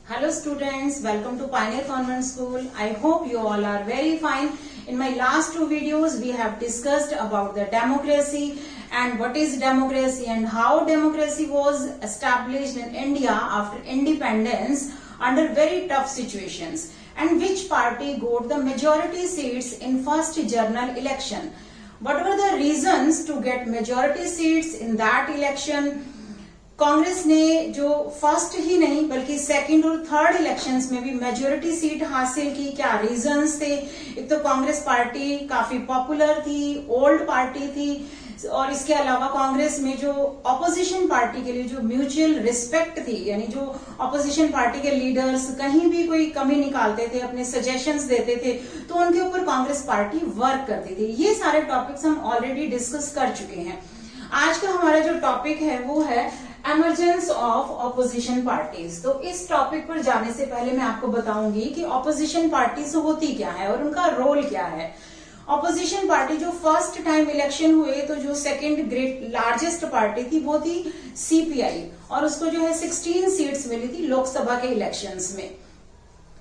Hello students, welcome to Pioneer Convent School. I hope you all are very fine. In my last two videos, we have discussed about the democracy and what is democracy and how democracy was established in India after independence under very tough situations and which party got the majority seats in first general election. What were the reasons to get majority seats in that election? Congress ने जो first ही नहीं बल्कि second और third elections में भी majority seat हासिल की, क्या रीजंस थे? एक तो कांग्रेस पार्टी काफी पॉपुलर थी, ओल्ड पार्टी थी और इसके अलावा कांग्रेस में जो ऑपोजिशन पार्टी के लिए जो म्यूचुअल रिस्पेक्ट थी, यानी जो ऑपोजिशन पार्टी के लीडर्स कहीं भी कोई कमी निकालते थे, अपने सजेशंस देते थे तो उनके ऊपर कांग्रेस पार्टी वर्क करती थी। ये सारे टॉपिक्स हम ऑलरेडी डिस्कस कर चुके हैं। आज का हमारा जो टॉपिक है वो है एमरजेंस ऑफ ऑपोजिशन पार्टीज। तो इस टॉपिक पर जाने से पहले मैं आपको बताऊंगी कि ऑपोजिशन पार्टीज होती क्या है और उनका रोल क्या है। ऑपोजिशन पार्टी जो फर्स्ट टाइम इलेक्शन हुए तो जो सेकंड ग्रेट लार्जेस्ट पार्टी थी वो थी सीपीआई और उसको जो है 16 सीट्स मिली थी लोकसभा के इलेक्शंस में।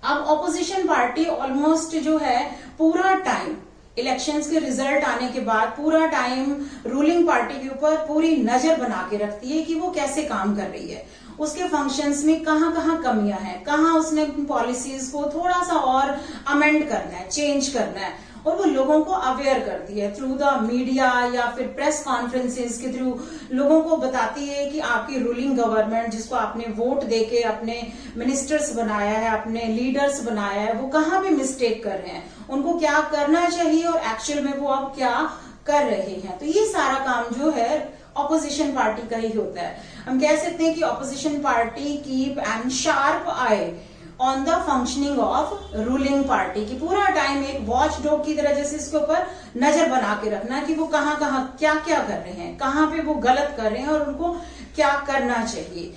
अब ऑपोजिशन पार्टी ऑलमोस्ट जो है पूरा टाइम इलेक्शंस के रिजल्ट आने के बाद पूरा टाइम रूलिंग पार्टी के ऊपर पूरी नजर बना के रखती है कि वो कैसे काम कर रही है, उसके फंक्शंस में कहाँ कहाँ कमियां हैं, कहाँ उसने पॉलिसीज को थोड़ा सा और अमेंड करना है, चेंज करना है और वो लोगों को अवेयर करती है थ्रू द मीडिया या फिर प्रेस कॉन्फ्रेंसेस के थ्रू। लोगों को बताती है कि आपकी रूलिंग गवर्नमेंट जिसको आपने वोट देके अपने मिनिस्टर्स बनाया है, अपने लीडर्स बनाया है, वो कहाँ पे मिस्टेक कर रहे हैं, उनको क्या करना चाहिए और एक्चुअल में वो अब क्या कर रहे हैं। तो ये सारा काम जो है ऑपोजिशन पार्टी का ही होता है। हम कह सकते हैं कि opposition party keep an sharp I on the functioning of ruling party की, पूरा टाइम एक वॉच डॉग की तरह जैसे इसके ऊपर नजर बना के रखना कि वो कहाँ कहाँ क्या क्या कर रहे हैं, कहाँ पे वो गलत कर रहे हैं और उनको क्या करना चाहिए।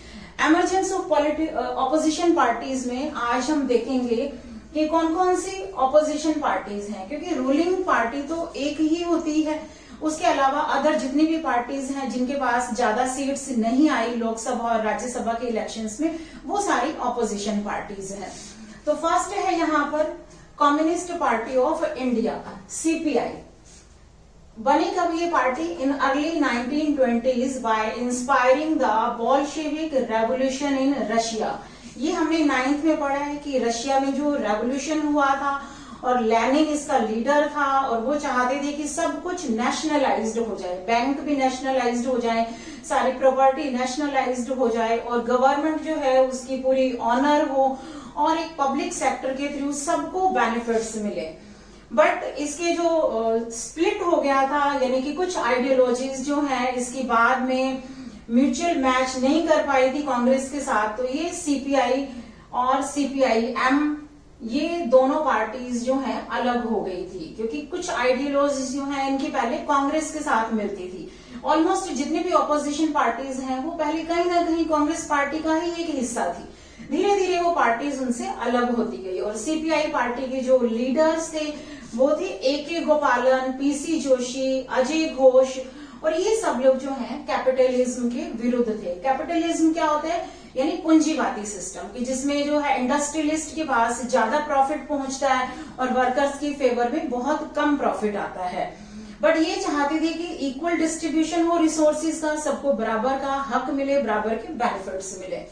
एमरजेंस ऑफ ऑपोजिशन पार्टीज में आज हम देखेंगे कि कौन कौन सी ऑपोजिशन पार्टीज हैं, क्योंकि रूलिंग पार्टी तो एक ही होती है, उसके अलावा अदर जितनी भी पार्टीज हैं जिनके पास ज्यादा सीट्स नहीं आई लोकसभा और राज्यसभा के इलेक्शंस में, वो सारी ऑपोजिशन पार्टीज हैं। तो फर्स्ट है यहाँ पर Communist Party of India, CPI. बनी कब ये पार्टी? In early 1920s by inspiring the Bolshevik revolution in Russia. ये हमने 9th में पढ़ा है कि रशिया में जो रेवोल्यूशन हुआ था और लेनिन इसका लीडर था और वो चाहते थे कि सब कुछ नेशनलाइज्ड हो जाए, बैंक भी नेशनलाइज्ड हो जाए, सारी प्रॉपर्टी नेशनलाइज्ड हो जाए और गवर्नमेंट जो है उसकी पूरी ऑनर हो और एक पब्लिक सेक्टर के थ्रू सबको बेनिफिट्स मिले। बट इसके जो स्प्लिट हो गया था, यानी कि कुछ आइडियोलॉजीज जो है इसकी बाद में म्यूचुअल मैच नहीं कर पाई थी कांग्रेस के साथ, तो ये सीपीआई और सीपीआईएम ये दोनों पार्टीज जो हैं अलग हो गई थी, क्योंकि कुछ आइडियोलॉजीज जो हैं इनकी पहले कांग्रेस के साथ मिलती थी। ऑलमोस्ट जितनी भी ऑपोजिशन पार्टीज हैं वो पहले कहीं ना कहीं कांग्रेस पार्टी का ही एक हिस्सा थी। धीरे धीरे वो पार्टीज उनसे अलग होती गई और सीपीआई पार्टी के जो लीडर्स थे वो थे ए.के. गोपालन, पीसी जोशी, अजय घोष और ये सब लोग जो हैं कैपिटलिज्म के विरुद्ध थे। कैपिटलिज्म क्या होता है? यानी पूंजीवादी सिस्टम की जिसमें जो है इंडस्ट्रियलिस्ट के पास ज्यादा प्रॉफिट पहुंचता है और वर्कर्स की फेवर में बहुत कम प्रॉफिट आता है। बट ये चाहते थे कि इक्वल डिस्ट्रीब्यूशन हो रिसोर्सेज का, सबको बराबर का हक मिले, बराबर के बेनिफिट्स मिले।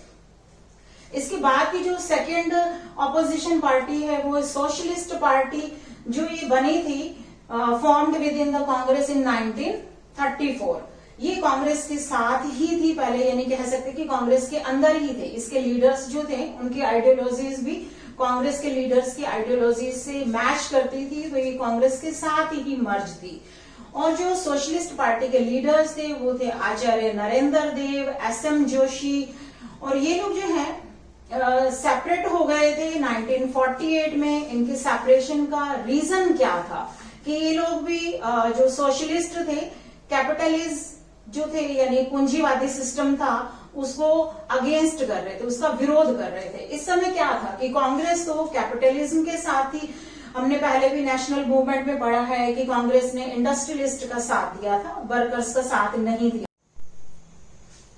इसके बाद की जो सेकेंड ऑपोजिशन पार्टी है वो सोशलिस्ट पार्टी, जो ये बनी थी formed with in the Congress in 1934। ये कांग्रेस के साथ ही थी पहले, यानी कह सकते कि कांग्रेस के अंदर ही थे। इसके लीडर्स जो थे उनकी आइडियोलॉजीज भी कांग्रेस के लीडर्स की आइडियोलॉजीज से मैच करती थी, तो ये कांग्रेस के साथ ही मर्ज थी। और जो सोशलिस्ट पार्टी के लीडर्स थे वो थे आचार्य नरेंद्र देव, एस.एम. जोशी और ये लोग जो है सेपरेट हो गए थे 1948 में। इनके सेपरेशन का रीजन क्या था कि ये लोग भी जो सोशलिस्ट थे, कैपिटलिज्म जो थे यानी पूंजीवादी सिस्टम था उसको अगेंस्ट कर रहे थे, उसका विरोध कर रहे थे। इस समय क्या था कि कांग्रेस तो कैपिटलिज्म के साथ ही, हमने पहले भी नेशनल मूवमेंट में पढ़ा है कि कांग्रेस ने इंडस्ट्रियलिस्ट का साथ दिया था, वर्कर्स का साथ नहीं दिया।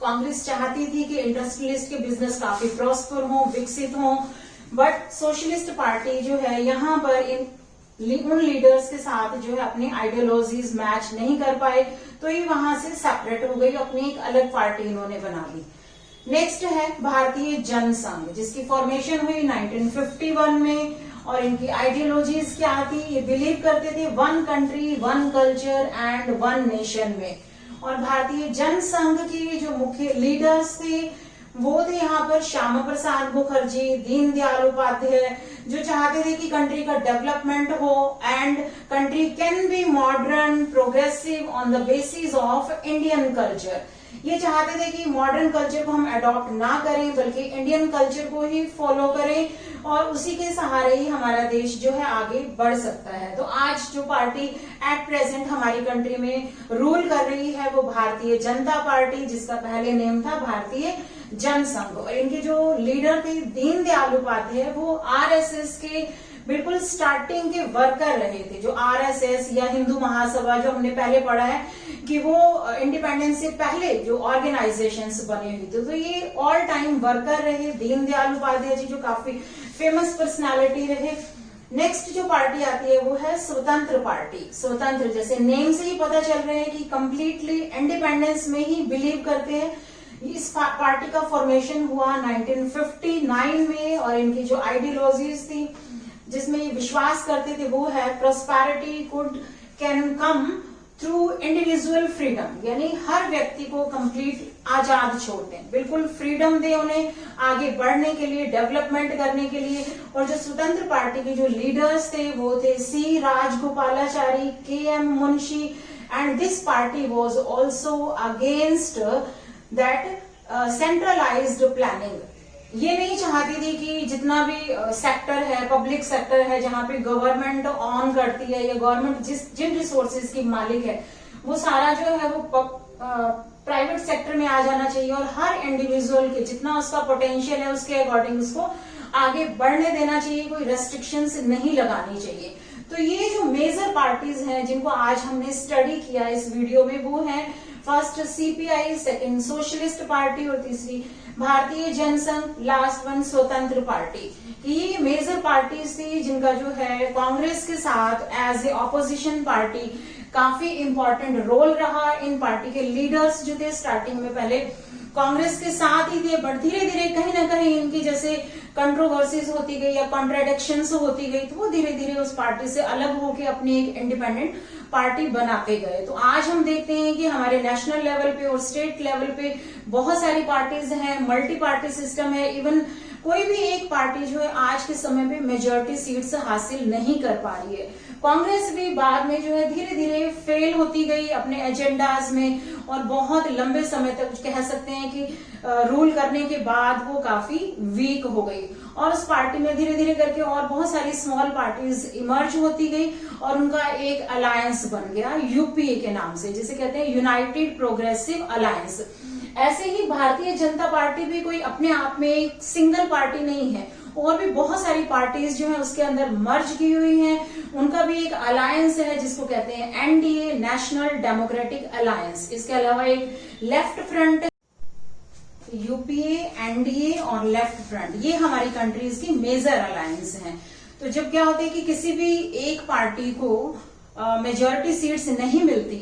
कांग्रेस चाहती थी कि इंडस्ट्रियलिस्ट के बिजनेस काफी प्रॉस्पर हो, विकसित हो, बट सोशलिस्ट पार्टी जो है यहाँ पर उन लीडर्स के साथ जो है अपनी आइडियोलॉजीज मैच नहीं कर पाए, तो ये वहां से सेपरेट हो गई, अपनी एक अलग पार्टी इन्होंने बना ली। नेक्स्ट है भारतीय जनसंघ, जिसकी फॉर्मेशन हुई 1951 में, और इनकी आइडियोलॉजीज क्या थी, ये बिलीव करते थे one country, one culture and one nation में। और भारतीय जनसंघ के जो मुख्य लीडर्स थे वो थे यहाँ पर श्यामा प्रसाद मुखर्जी, दीनदयाल उपाध्याय, जो चाहते थे कि कंट्री का डेवलपमेंट हो and country can be modern progressive on the basis of Indian culture. ये चाहते थे कि मॉडर्न कल्चर को हम अडॉप्ट ना करें बल्कि इंडियन कल्चर को ही फॉलो करें और उसी के सहारे ही हमारा देश जो है आगे बढ़ सकता है। तो आज जो पार्टी एट प्रेजेंट हमारी कंट्री में रूल कर रही है वो भारतीय जनता पार्टी, जिसका पहले नेम था भारतीय जनसंघ। और इनके जो लीडर थे दीनदयाल उपाध्याय, वो आरएसएस के बिल्कुल स्टार्टिंग के वर्कर रहे थे। जो आरएसएस या हिंदू महासभा जो हमने पहले पढ़ा है कि वो इंडिपेंडेंस से पहले जो ऑर्गेनाइजेशंस बने हुए थे, तो ये ऑल टाइम वर्कर रहे दीनदयाल उपाध्याय जी, जो काफी फेमस पर्सनालिटी रहे। नेक्स्ट जो पार्टी आती है वो है स्वतंत्र पार्टी। स्वतंत्र जैसे नेम से ही पता चल रहे हैं कि कंप्लीटली इंडिपेंडेंस में ही बिलीव करते हैं। इस पार्टी का फॉर्मेशन हुआ 1959 में, और इनकी जो आइडियोलॉजीज थी जिसमें ये विश्वास करते थे वो है prosperity could can come through individual freedom, यानी हर व्यक्ति को कंप्लीट आजाद छोड़ दें, बिल्कुल फ्रीडम दे उन्हें आगे बढ़ने के लिए, डेवलपमेंट करने के लिए। और जो स्वतंत्र पार्टी के जो लीडर्स थे वो थे C Rajagopalachari, K M. Munshi, and this party was also against that centralised planning. ये नहीं चाहती थी कि जितना भी सेक्टर है, पब्लिक सेक्टर है, जहां पे गवर्नमेंट ऑन करती है या गवर्नमेंट जिन रिसोर्सेज की मालिक है, वो सारा जो है वो प्राइवेट सेक्टर में आ जाना चाहिए और हर इंडिविजुअल के जितना उसका पोटेंशियल है उसके अकॉर्डिंग उसको आगे बढ़ने देना चाहिए, कोई रेस्ट्रिक्शंस नहीं लगानी चाहिए। तो ये जो मेजर पार्टीज हैं जिनको आज हमने स्टडी किया इस वीडियो में, वो है first CPI, second socialist party और तीसरी भारतीय जनसंघ, लास्ट वन स्वतंत्र पार्टी। ये मेजर पार्टीज थी जिनका जो है कांग्रेस के साथ एज ए ऑपोजिशन पार्टी काफी इंपॉर्टेंट रोल रहा। इन पार्टी के लीडर्स जो थे स्टार्टिंग में पहले कांग्रेस के साथ ही थे, बट धीरे धीरे कहीं ना कहीं इनकी जैसे कंट्रोवर्सीज होती गई या कॉन्ट्राडिक्शंस होती गई, तो वो धीरे धीरे उस पार्टी से अलग होकर अपनी एक इंडिपेंडेंट पार्टी बनाते गए। तो आज हम देखते हैं कि हमारे नेशनल लेवल पे और स्टेट लेवल पे बहुत सारी पार्टीज हैं, मल्टी पार्टी सिस्टम है। इवन कोई भी एक पार्टी जो है आज के समय पे मेजॉरिटी सीट्स हासिल नहीं कर पा रही है। कांग्रेस भी बाद में जो है धीरे धीरे फेल होती गई अपने एजेंडाज में, और बहुत लंबे समय तक कह सकते हैं कि रूल करने के बाद वो काफी वीक हो गई। और उस पार्टी में धीरे धीरे करके और बहुत सारी स्मॉल पार्टीज इमर्ज होती गई और उनका एक अलायंस बन गया यूपीए के नाम से, जिसे कहते हैं यूनाइटेड प्रोग्रेसिव अलायंस। ऐसे ही भारतीय जनता पार्टी भी कोई अपने आप में एक सिंगल पार्टी नहीं है, और भी बहुत सारी पार्टीज जो है उसके अंदर मर्ज की हुई हैं। उनका भी एक अलायंस है जिसको कहते हैं एनडीए, नेशनल डेमोक्रेटिक अलायंस। इसके अलावा एक लेफ्ट फ्रंट, यूपीए, एनडीए और लेफ्ट फ्रंट, ये हमारी कंट्रीज की मेजर अलायंस हैं। तो जब क्या होता है कि किसी भी एक पार्टी को मेजॉरिटी सीट्स नहीं मिलती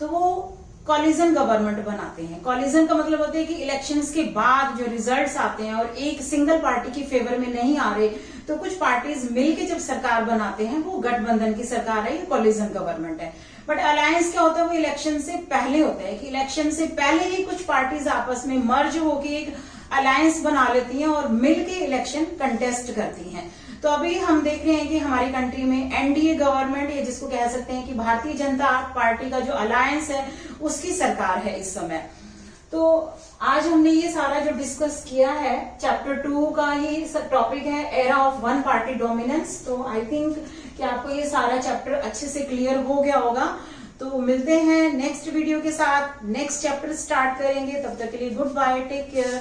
तो वो कॉलिजन गवर्नमेंट बनाते हैं। कॉलिजन का मतलब होता है कि इलेक्शंस के बाद जो रिजल्ट्स आते हैं और एक सिंगल पार्टी की फेवर में नहीं आ रहे, तो कुछ पार्टीज मिलके जब सरकार बनाते हैं, वो गठबंधन की सरकार है, ये कॉलिजन गवर्नमेंट है। बट अलायंस क्या होता है, वो इलेक्शन से पहले होता है कि इलेक्शन से पहले ही कुछ पार्टीज आपस में मर्ज होकर एक अलायंस बना लेती हैं और मिलके इलेक्शन कंटेस्ट करती हैं। तो अभी हम देख रहे हैं कि हमारी कंट्री में एनडीए गवर्नमेंट, या जिसको कह सकते हैं कि भारतीय जनता पार्टी का जो अलायंस है उसकी सरकार है इस समय। तो आज हमने ये सारा जो डिस्कस किया है, चैप्टर 2 का ही टॉपिक है era of one party dominance. तो आई थिंक कि आपको ये सारा चैप्टर अच्छे से क्लियर हो गया होगा। तो मिलते हैं नेक्स्ट वीडियो के साथ, नेक्स्ट चैप्टर स्टार्ट करेंगे। तब तक के लिए गुड बाय, टेक केयर।